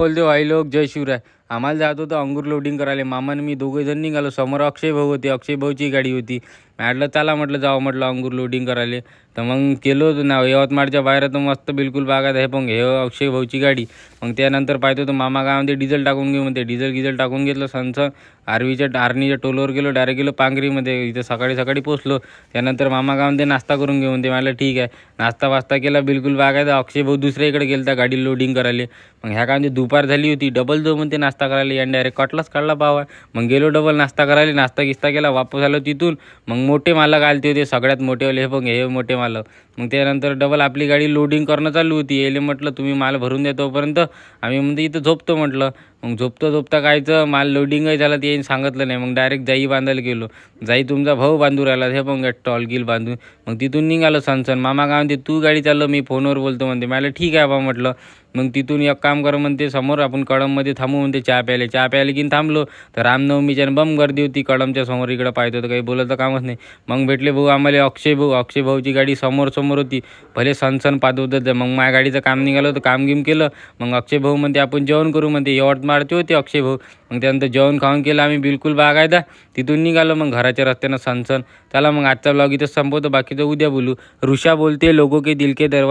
बोलतो भाई लोक जय शिवराय. आम्हाला जात होतं अंगूर लोडिंग करायला. मामाने मी दोघे जण निघालो. समोर अक्षय भाऊ होते. अक्षय भाऊची गाडी होती. म्हटलं चला म्हटलं जावं म्हटलं अंगूर लोडिंग करायला. तर मग केलो होतं ना यवतमाळच्या बाहेर. तर मस्त बिलकुल बागात आहे. पण हे अक्षय भाऊची गाडी. मग त्यानंतर पाहतो तर मामा गावामध्ये डिझेल टाकून घेऊ म्हणते. डिझेल टाकून घेतलं. सनचं आर्नीच्या टोलवर गेलो. डायरेक्ट गेलो पांगरीमध्ये. इथं सकाळी सकाळी पोचलो. त्यानंतर मामा गावामध्ये नाश्ता करून घेऊ म्हणते. मला ठीक आहे. नाश्ता वास्ता केला बिलकुल बागायत. अक्षय भाऊ दुसऱ्या इकडे गेलता गाडी लोडिंग करायला. मग ह्या काय दुपार झाली होती. डबल जो म्हणते नाश्ता करायला या डायरेक्ट कटलाच काढला पावा. मग गेलो डबल नाश्ता करायला. नाश्ता गिस्ता केला. वापस आलो तिथून. मग मोठे मालक आलते होते सगळ्यात मोठेवाले. हे बघ हे मोठे मालक. मग त्यानंतर डबल आपली गाडी लोडिंग करणं चालू होती. यायले म्हटलं तुम्ही माल भरून द्या तोपर्यंत आम्ही म्हणते इथं झोपतो म्हटलं. मग झोपता कायचं माल लोडिंगही झाला ते येईन सांगितलं नाही. मग डायरेक्ट जाई बांधायला गेलो. जाई तुमचा भाऊ बांधू राहिला. हे पण टॉल गिल बांधून. मग तिथून निघालो सनसन. मामा काय म्हणते तू गाडी चाललो मी फोनवर बोलतो म्हणते. मला ठीक आहे बा म्हटलं. मग तिथून एक काम कर म्हणते समोर आपण कळममध्ये थांबू म्हणते चहा प्यायला की थांबलो. तर रामनवमीच्या बम गर्दी होती कळमच्या समोर. इकडं पाहतो तर काही बोलायचं कामच नाही. मग भेटले भाऊ आम्हाला अक्षय भाऊची गाडी समोर होती. भले सनसन पाहत होतं. मग माझ्या गाडीचं काम निघालं होतं. काम गिम केलं. मग अक्षय भाऊ म्हणते आपण जेवण करू म्हणते. यवतमाळचे होते अक्षय भाऊ. मग त्यानंतर जेवण खाऊन केलं आम्ही बिलकुल बागायदा. तिथून निघालो मग घराच्या रस्त्यानं सनसन. त्याला मग आजचा ब्लॉग इथं संपवतो. बाकीचं उद्या बोलू. ऋषा बोलते लोगों के दिल के दरवाजे